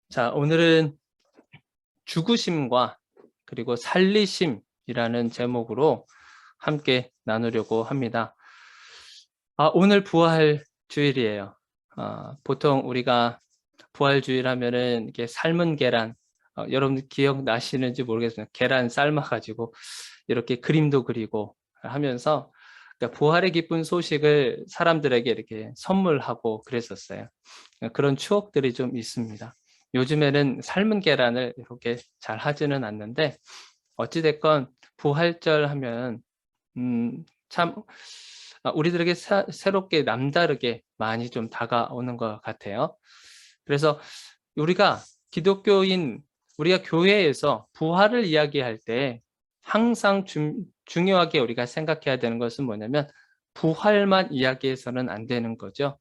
자, 오늘은 죽으심과 그리고 살리심이라는 제목으로 함께 나누려고 합니다. 오늘 부활 주일이에요. 보통 우리가 부활 주일 하면은 이렇게 삶은 계란, 여러분 기억나시는지 모르겠어요. 계란 삶아가지고 이렇게 그림도 그리고 하면서 그러니까 부활의 기쁜 소식을 사람들에게 이렇게 선물하고 그랬었어요. 그런 추억들이 좀 있습니다. 요즘에는 삶은 계란을 이렇게 잘 하지는 않는데 어찌됐건 부활절 하면 참 우리들에게 새롭게 남다르게 많이 좀 다가오는 것 같아요. 그래서 우리가 기독교인, 우리가 교회에서 부활을 이야기할 때 항상 중요하게 우리가 생각해야 되는 것은 뭐냐면 부활만 이야기해서는 안 되는 거죠.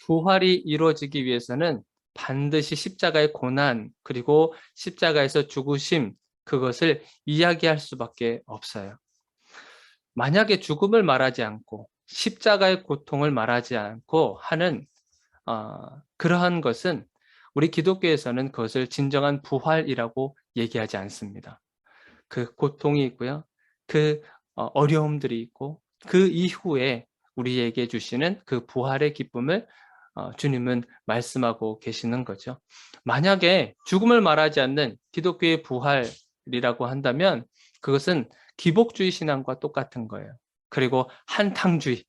부활이 이루어지기 위해서는 반드시 십자가의 고난 그리고 십자가에서 죽으심, 그것을 이야기할 수밖에 없어요. 만약에 죽음을 말하지 않고 십자가의 고통을 말하지 않고 하는 그러한 것은 우리 기독교에서는 그것을 진정한 부활이라고 얘기하지 않습니다. 그 고통이 있고요. 그 어려움들이 있고 그 이후에 우리에게 주시는 그 부활의 기쁨을 주님은 말씀하고 계시는 거죠. 만약에 죽음을 말하지 않는 기독교의 부활이라고 한다면 그것은 기복주의 신앙과 똑같은 거예요. 그리고 한탕주의,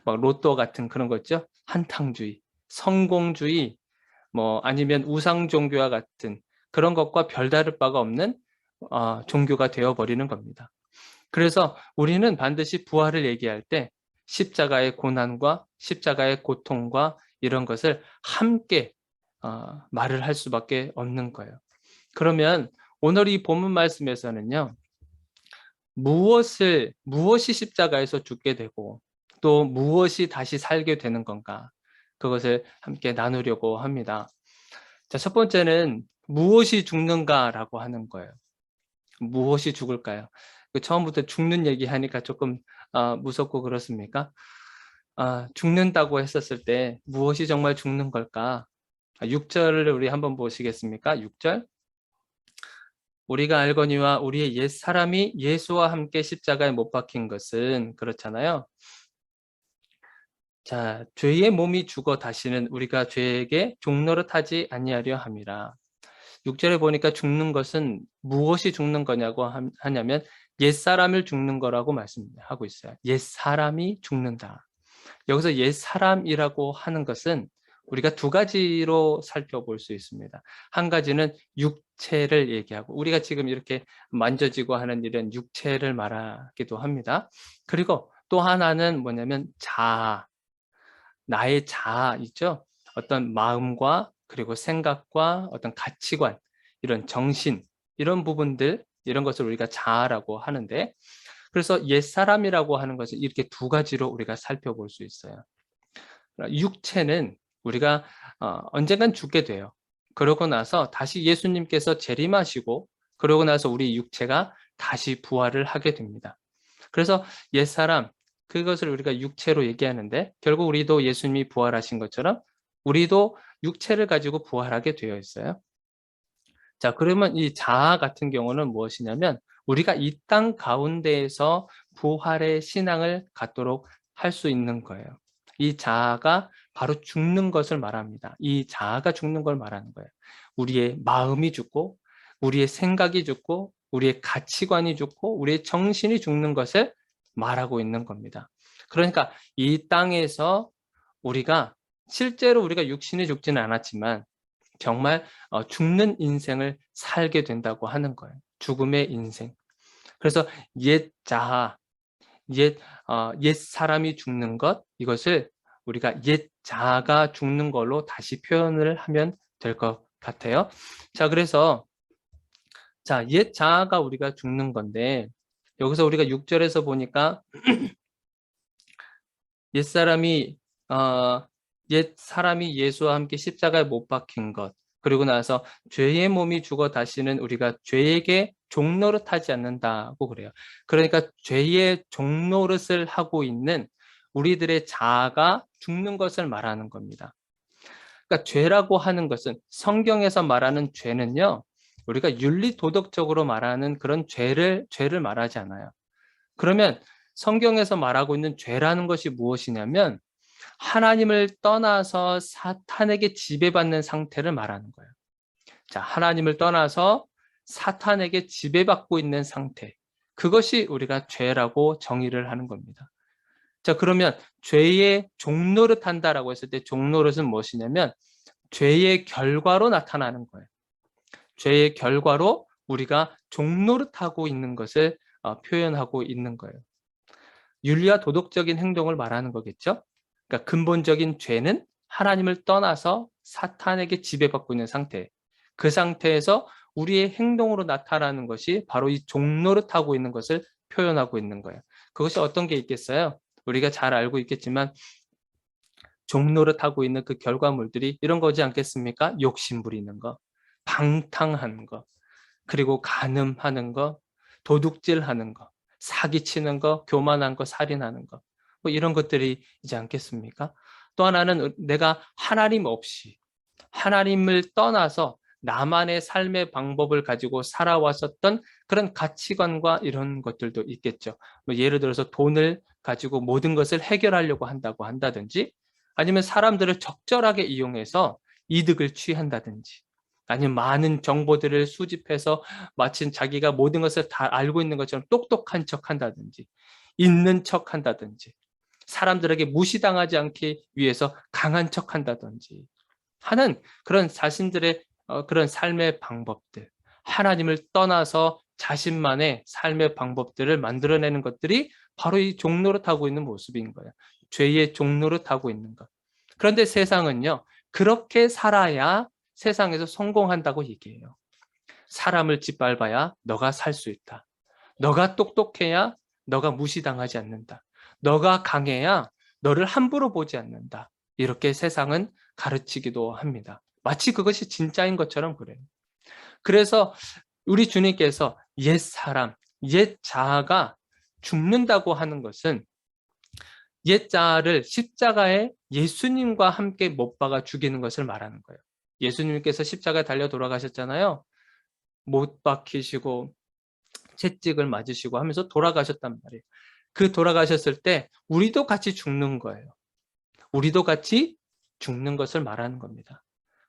막 로또 같은 그런 거 있죠? 한탕주의, 성공주의, 뭐 아니면 우상 종교와 같은 그런 것과 별다를 바가 없는 종교가 되어버리는 겁니다. 그래서 우리는 반드시 부활을 얘기할 때 십자가의 고난과 십자가의 고통과 이런 것을 함께 말을 할 수밖에 없는 거예요. 그러면 오늘 이 본문 말씀에서는요, 무엇이 십자가에서 죽게 되고 또 무엇이 다시 살게 되는 건가, 그것을 함께 나누려고 합니다. 자, 첫 번째는 무엇이 죽는가라고 하는 거예요. 무엇이 죽을까요? 처음부터 죽는 얘기하니까 조금 무섭고 그렇습니까? 죽는다고 했었을 때 무엇이 정말 죽는 걸까? 6절을 우리 한번 보시겠습니까? 6절. 우리가 알거니와 우리의 옛사람이 예수와 함께 십자가에 못 박힌 것은, 그렇잖아요. 자, 죄의 몸이 죽어 다시는 우리가 죄에게 종노릇하지 아니하려 함이라. 6절에 보니까 죽는 것은 무엇이 죽는 거냐고 하냐면 옛사람을 죽는 거라고 말씀하고 있어요. 옛사람이 죽는다. 여기서 옛사람이라고 하는 것은 우리가 두 가지로 살펴볼 수 있습니다. 한 가지는 육체를 얘기하고, 우리가 지금 이렇게 만져지고 하는 이런 육체를 말하기도 합니다. 그리고 또 하나는 뭐냐면 자아, 나의 자아 있죠? 어떤 마음과 그리고 생각과 어떤 가치관, 이런 정신, 이런 부분들, 이런 것을 우리가 자아라고 하는데, 그래서 옛사람이라고 하는 것을 이렇게 두 가지로 우리가 살펴볼 수 있어요. 육체는 우리가 언젠간 죽게 돼요. 그러고 나서 다시 예수님께서 재림하시고, 그러고 나서 우리 육체가 다시 부활을 하게 됩니다. 그래서 옛사람, 그것을 우리가 육체로 얘기하는데, 결국 우리도 예수님이 부활하신 것처럼 우리도 육체를 가지고 부활하게 되어 있어요. 자, 그러면 이 자아 같은 경우는 무엇이냐면 우리가 이 땅 가운데에서 부활의 신앙을 갖도록 할 수 있는 거예요. 이 자아가 바로 죽는 것을 말합니다. 이 자아가 죽는 걸 말하는 거예요. 우리의 마음이 죽고, 우리의 생각이 죽고, 우리의 가치관이 죽고, 우리의 정신이 죽는 것을 말하고 있는 겁니다. 그러니까 이 땅에서 우리가 실제로 우리가 육신이 죽지는 않았지만 정말 죽는 인생을 살게 된다고 하는 거예요. 죽음의 인생. 그래서 옛 자아, 옛 사람이 죽는 것, 이것을 우리가 옛 자아가 죽는 걸로 다시 표현을 하면 될 것 같아요. 자, 그래서 옛 자아가 우리가 죽는 건데, 여기서 우리가 6절에서 보니까 옛사람이 옛사람이 예수와 함께 십자가에 못 박힌 것, 그리고 나서 죄의 몸이 죽어 다시는 우리가 죄에게 종노릇하지 않는다고 그래요. 그러니까 죄의 종노릇을 하고 있는 우리들의 자아가 죽는 것을 말하는 겁니다. 그러니까 죄라고 하는 것은, 성경에서 말하는 죄는요, 우리가 윤리 도덕적으로 말하는 그런 죄를 말하지 않아요. 그러면 성경에서 말하고 있는 죄라는 것이 무엇이냐면 하나님을 떠나서 사탄에게 지배받는 상태를 말하는 거예요. 자, 하나님을 떠나서 사탄에게 지배받고 있는 상태. 그것이 우리가 죄라고 정의를 하는 겁니다. 자, 그러면 죄의 종노릇 한다라고 했을 때 종노릇은 무엇이냐면 죄의 결과로 나타나는 거예요. 죄의 결과로 우리가 종노릇하고 있는 것을 표현하고 있는 거예요. 윤리와 도덕적인 행동을 말하는 거겠죠. 그러니까 근본적인 죄는 하나님을 떠나서 사탄에게 지배받고 있는 상태. 그 상태에서 우리의 행동으로 나타나는 것이 바로 이 종노릇하고 있는 것을 표현하고 있는 거예요. 그것이 어떤 게 있겠어요? 우리가 잘 알고 있겠지만 종노릇하고 있는 그 결과물들이 이런 거지 않겠습니까? 욕심 부리는 거, 방탕하는 거, 그리고 간음하는 거, 도둑질하는 거, 사기치는 거, 교만한 거, 살인하는 거, 뭐 이런 것들이지 않겠습니까? 또 하나는 내가 하나님 없이, 하나님을 떠나서 나만의 삶의 방법을 가지고 살아왔었던 그런 가치관과 이런 것들도 있겠죠. 뭐 예를 들어서 돈을 가지고 모든 것을 해결하려고 한다고 한다든지, 아니면 사람들을 적절하게 이용해서 이득을 취한다든지, 아니면 많은 정보들을 수집해서 마치 자기가 모든 것을 다 알고 있는 것처럼 똑똑한 척 한다든지, 있는 척 한다든지, 사람들에게 무시당하지 않기 위해서 강한 척 한다든지 하는 그런 자신들의 그런 삶의 방법들, 하나님을 떠나서 자신만의 삶의 방법들을 만들어내는 것들이 바로 이 종노릇하고 있는 모습인 거예요. 죄의 종노릇하고 있는 것. 그런데 세상은요, 그렇게 살아야 세상에서 성공한다고 얘기해요. 사람을 짓밟아야 너가 살 수 있다. 너가 똑똑해야 너가 무시당하지 않는다. 너가 강해야 너를 함부로 보지 않는다. 이렇게 세상은 가르치기도 합니다. 마치 그것이 진짜인 것처럼 그래요. 그래서 우리 주님께서 옛 사람, 옛 자아가 죽는다고 하는 것은 옛 자아를 십자가에 예수님과 함께 못 박아 죽이는 것을 말하는 거예요. 예수님께서 십자가에 달려 돌아가셨잖아요. 못 박히시고 채찍을 맞으시고 하면서 돌아가셨단 말이에요. 그 돌아가셨을 때 우리도 같이 죽는 거예요. 우리도 같이 죽는 것을 말하는 겁니다.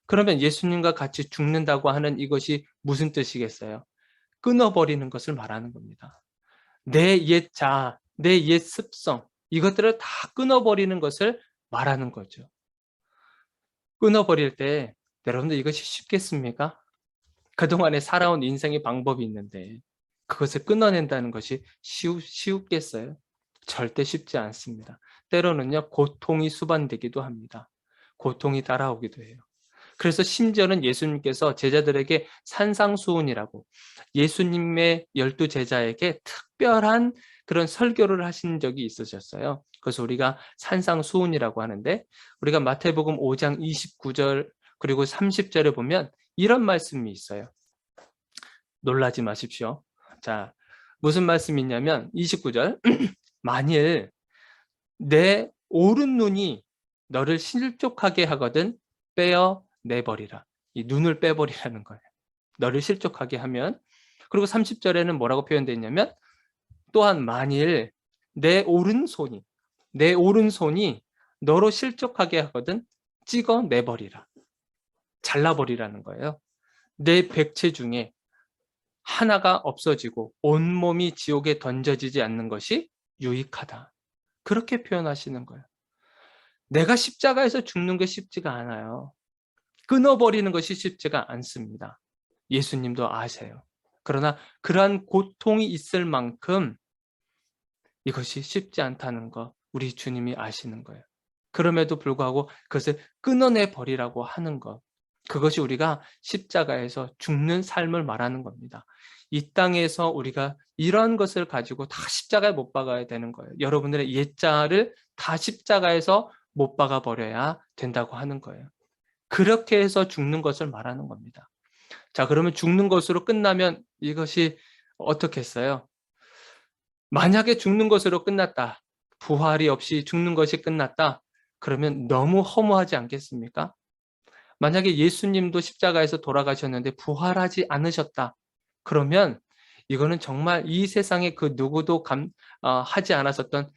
그러면 예수님과 같이 죽는다고 하는 이것이 무슨 뜻이겠어요? 끊어버리는 것을 말하는 겁니다. 내 옛 자아, 내 옛 습성, 이것들을 다 끊어버리는 것을 말하는 거죠. 끊어버릴 때 여러분들 이것이 쉽겠습니까? 그동안에 살아온 인생의 방법이 있는데 그것을 끊어낸다는 것이 쉬웠겠어요? 절대 쉽지 않습니다. 때로는요, 고통이 수반되기도 합니다. 고통이 따라오기도 해요. 그래서 심지어는 예수님께서 제자들에게 산상수훈이라고 예수님의 12 제자에게 특별한 그런 설교를 하신 적이 있으셨어요. 그래서 우리가 산상수훈이라고 하는데, 우리가 마태복음 5장 29절 그리고 30절에 보면 이런 말씀이 있어요. 놀라지 마십시오. 자, 무슨 말씀이 있냐면 29절 만일 내 오른 눈이 너를 실족하게 하거든 빼어 내버리라. 이 눈을 빼버리라는 거예요. 너를 실족하게 하면. 그리고 30절에는 뭐라고 표현되어 있냐면 또한 만일 내 오른손이 너로 실족하게 하거든 찍어 내버리라. 잘라버리라는 거예요. 내 백체 중에 하나가 없어지고 온몸이 지옥에 던져지지 않는 것이 유익하다. 그렇게 표현하시는 거예요. 내가 십자가에서 죽는 게 쉽지가 않아요. 끊어버리는 것이 쉽지가 않습니다. 예수님도 아세요. 그러나 그러한 고통이 있을 만큼 이것이 쉽지 않다는 거 우리 주님이 아시는 거예요. 그럼에도 불구하고 그것을 끊어내 버리라고 하는 것. 그것이 우리가 십자가에서 죽는 삶을 말하는 겁니다. 이 땅에서 우리가 이런 것을 가지고 다 십자가에 못 박아야 되는 거예요. 여러분들의 옛자를 다 십자가에서 못 박아 버려야 된다고 하는 거예요. 그렇게 해서 죽는 것을 말하는 겁니다. 자, 그러면 죽는 것으로 끝나면 이것이 어떻겠어요? 만약에 죽는 것으로 끝났다. 부활이 없이 죽는 것이 끝났다. 그러면 너무 허무하지 않겠습니까? 만약에 예수님도 십자가에서 돌아가셨는데 부활하지 않으셨다. 그러면 이거는 정말 이 세상에 그 누구도 하지 않았었던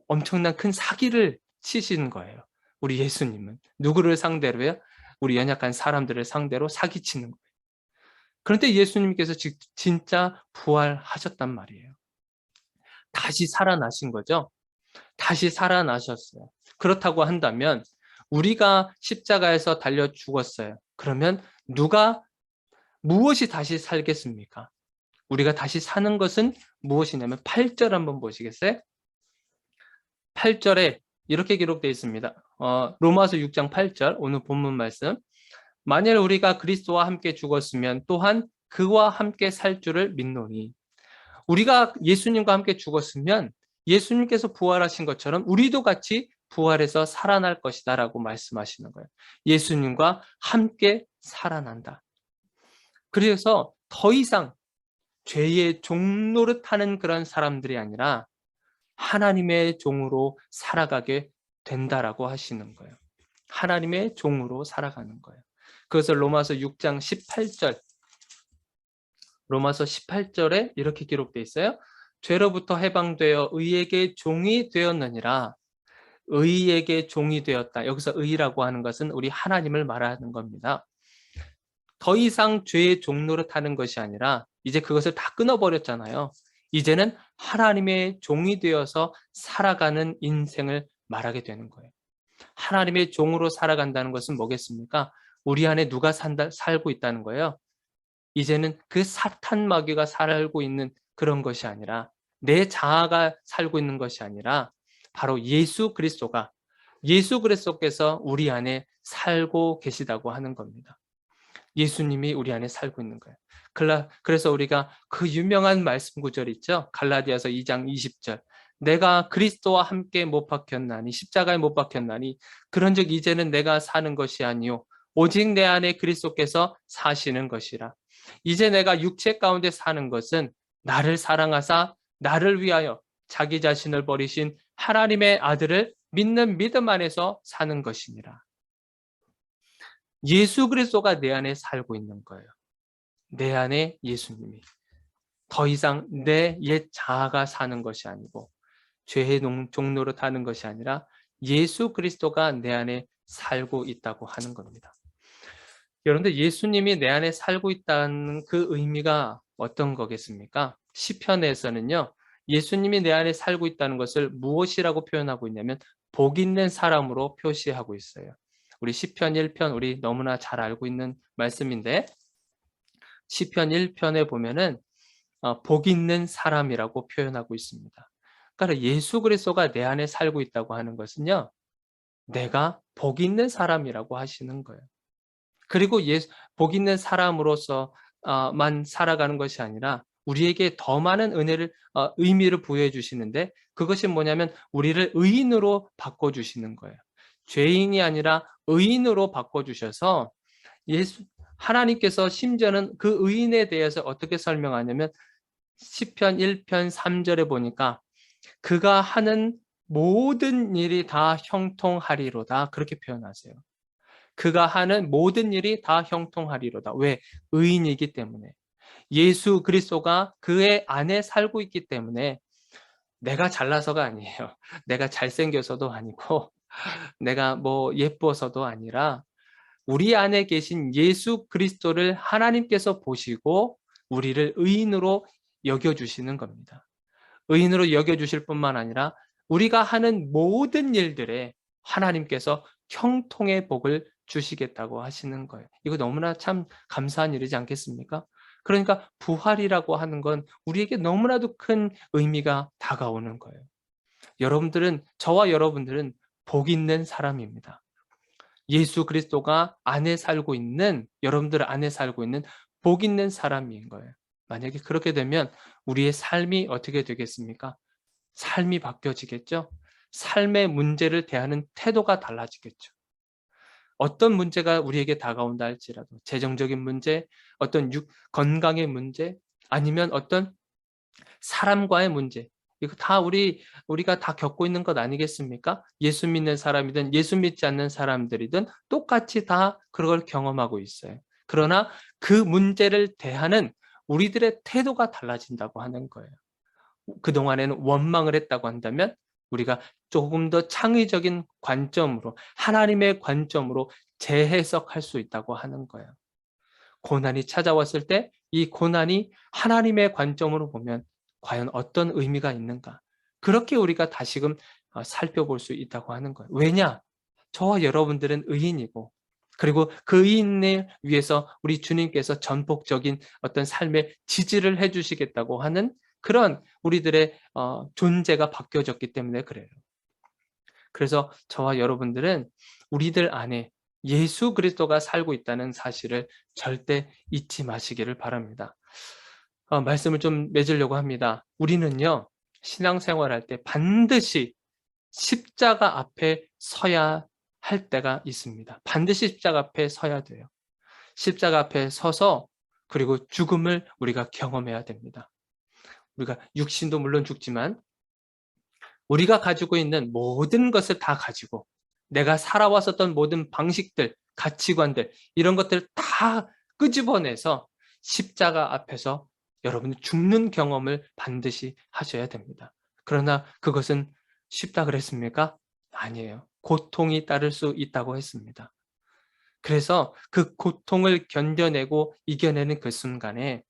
엄청난 큰 사기를 치시는 거예요. 우리 예수님은. 누구를 상대로요? 우리 연약한 사람들을 상대로 사기치는 거예요. 그런데 예수님께서 진짜 부활하셨단 말이에요. 다시 살아나신 거죠. 다시 살아나셨어요. 그렇다고 한다면 우리가 십자가에서 달려 죽었어요. 그러면 무엇이 다시 살겠습니까? 우리가 다시 사는 것은 무엇이냐면 8절 한번 보시겠어요? 8절에 이렇게 기록되어 있습니다. 로마서 6장 8절 오늘 본문 말씀. 만일 우리가 그리스도와 함께 죽었으면 또한 그와 함께 살 줄을 믿노니. 우리가 예수님과 함께 죽었으면 예수님께서 부활하신 것처럼 우리도 같이 부활해서 살아날 것이다 라고 말씀하시는 거예요. 예수님과 함께 살아난다. 그래서 더 이상 죄의 종노릇하는 그런 사람들이 아니라 하나님의 종으로 살아가게 된다라고 하시는 거예요. 하나님의 종으로 살아가는 거예요. 그것을 로마서 6장 18절, 로마서 18절에 이렇게 기록되어 있어요. 죄로부터 해방되어 의에게 종이 되었느니라. 의에게 종이 되었다. 여기서 의라고 하는 것은 우리 하나님을 말하는 겁니다. 더 이상 죄의 종노릇하는 것이 아니라 이제 그것을 다 끊어버렸잖아요. 이제는 하나님의 종이 되어서 살아가는 인생을 말하게 되는 거예요. 하나님의 종으로 살아간다는 것은 뭐겠습니까? 우리 안에 누가 살고 있다는 거예요. 이제는 그 사탄 마귀가 살고 있는 그런 것이 아니라 내 자아가 살고 있는 것이 아니라 바로 예수 그리스도께서 우리 안에 살고 계시다고 하는 겁니다. 예수님이 우리 안에 살고 있는 거예요. 그래서 우리가 그 유명한 말씀 구절 있죠? 갈라디아서 2장 20절. 내가 그리스도와 함께 못 박혔나니 십자가에 못 박혔나니 그런즉 이제는 내가 사는 것이 아니요 오직 내 안에 그리스도께서 사시는 것이라. 이제 내가 육체 가운데 사는 것은 나를 사랑하사 나를 위하여 자기 자신을 버리신 하나님의 아들을 믿는 믿음 안에서 사는 것이니라. 예수 그리스도가 내 안에 살고 있는 거예요. 내 안에 예수님이. 더 이상 내 옛 자아가 사는 것이 아니고 죄의 종로로 타는 것이 아니라 예수 그리스도가 내 안에 살고 있다고 하는 겁니다. 여러분들 예수님이 내 안에 살고 있다는 그 의미가 어떤 거겠습니까? 시편에서는요. 예수님이 내 안에 살고 있다는 것을 무엇이라고 표현하고 있냐면 복 있는 사람으로 표시하고 있어요. 우리 시편 1편 우리 너무나 잘 알고 있는 말씀인데 시편 1편에 보면은 복 있는 사람이라고 표현하고 있습니다. 그러니까 예수 그리스도가 내 안에 살고 있다고 하는 것은요. 내가 복 있는 사람이라고 하시는 거예요. 그리고 복 있는 사람으로서만 살아가는 것이 아니라 우리에게 더 많은 의미를 부여해 주시는데 그것이 뭐냐면 우리를 의인으로 바꿔주시는 거예요. 죄인이 아니라 의인으로 바꿔주셔서 하나님께서 심지어는 그 의인에 대해서 어떻게 설명하냐면 시편 1편 3절에 보니까 그가 하는 모든 일이 다 형통하리로다 그렇게 표현하세요. 그가 하는 모든 일이 다 형통하리로다. 왜? 의인이기 때문에. 예수 그리스도가 그의 안에 살고 있기 때문에 내가 잘나서가 아니에요. 내가 잘생겨서도 아니고 내가 뭐 예뻐서도 아니라 우리 안에 계신 예수 그리스도를 하나님께서 보시고 우리를 의인으로 여겨주시는 겁니다. 의인으로 여겨주실 뿐만 아니라 우리가 하는 모든 일들에 하나님께서 형통의 복을 주시겠다고 하시는 거예요. 이거 너무나 참 감사한 일이지 않겠습니까? 그러니까 부활이라고 하는 건 우리에게 너무나도 큰 의미가 다가오는 거예요. 저와 여러분들은 복 있는 사람입니다. 예수 그리스도가 여러분들 안에 살고 있는 복 있는 사람인 거예요. 만약에 그렇게 되면 우리의 삶이 어떻게 되겠습니까? 삶이 바뀌어지겠죠? 삶의 문제를 대하는 태도가 달라지겠죠. 어떤 문제가 우리에게 다가온다 할지라도 재정적인 문제, 어떤 건강의 문제, 아니면 어떤 사람과의 문제, 이거 다 우리가 다 겪고 있는 것 아니겠습니까? 예수 믿는 사람이든 예수 믿지 않는 사람들이든 똑같이 다 그걸 경험하고 있어요. 그러나 그 문제를 대하는 우리들의 태도가 달라진다고 하는 거예요. 그동안에는 원망을 했다고 한다면 우리가 조금 더 창의적인 관점으로, 하나님의 관점으로 재해석할 수 있다고 하는 거예요. 고난이 찾아왔을 때 이 고난이 하나님의 관점으로 보면 과연 어떤 의미가 있는가? 그렇게 우리가 다시금 살펴볼 수 있다고 하는 거예요. 왜냐? 저와 여러분들은 의인이고, 그리고 그 의인을 위해서 우리 주님께서 전폭적인 어떤 삶의 지지를 해주시겠다고 하는 그런 우리들의 존재가 바뀌어졌기 때문에 그래요. 그래서 저와 여러분들은 우리들 안에 예수 그리스도가 살고 있다는 사실을 절대 잊지 마시기를 바랍니다. 말씀을 좀 맺으려고 합니다. 우리는요, 신앙생활할 때 반드시 십자가 앞에 서야 할 때가 있습니다. 반드시 십자가 앞에 서야 돼요. 십자가 앞에 서서 그리고 죽음을 우리가 경험해야 됩니다. 우리가 육신도 물론 죽지만 우리가 가지고 있는 모든 것을 다 가지고 내가 살아왔었던 모든 방식들, 가치관들 이런 것들을 다 끄집어내서 십자가 앞에서 여러분이 죽는 경험을 반드시 하셔야 됩니다. 그러나 그것은 쉽다 그랬습니까? 아니에요. 고통이 따를 수 있다고 했습니다. 그래서 그 고통을 견뎌내고 이겨내는 그 순간에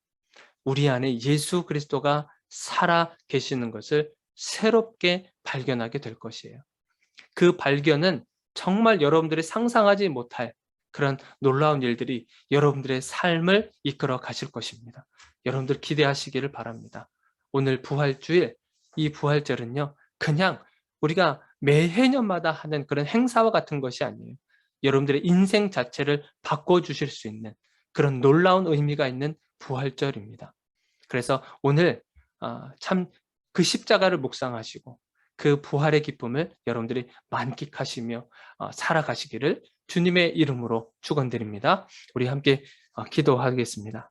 우리 안에 예수 그리스도가 살아 계시는 것을 새롭게 발견하게 될 것이에요. 그 발견은 정말 여러분들이 상상하지 못할 그런 놀라운 일들이 여러분들의 삶을 이끌어 가실 것입니다. 여러분들 기대하시기를 바랍니다. 오늘 부활주일, 이 부활절은요, 그냥 우리가 매해년마다 하는 그런 행사와 같은 것이 아니에요. 여러분들의 인생 자체를 바꿔주실 수 있는 그런 놀라운 의미가 있는 부활절입니다. 그래서 오늘 참 그 십자가를 묵상하시고 그 부활의 기쁨을 여러분들이 만끽하시며 살아가시기를 주님의 이름으로 축원드립니다. 우리 함께 기도하겠습니다.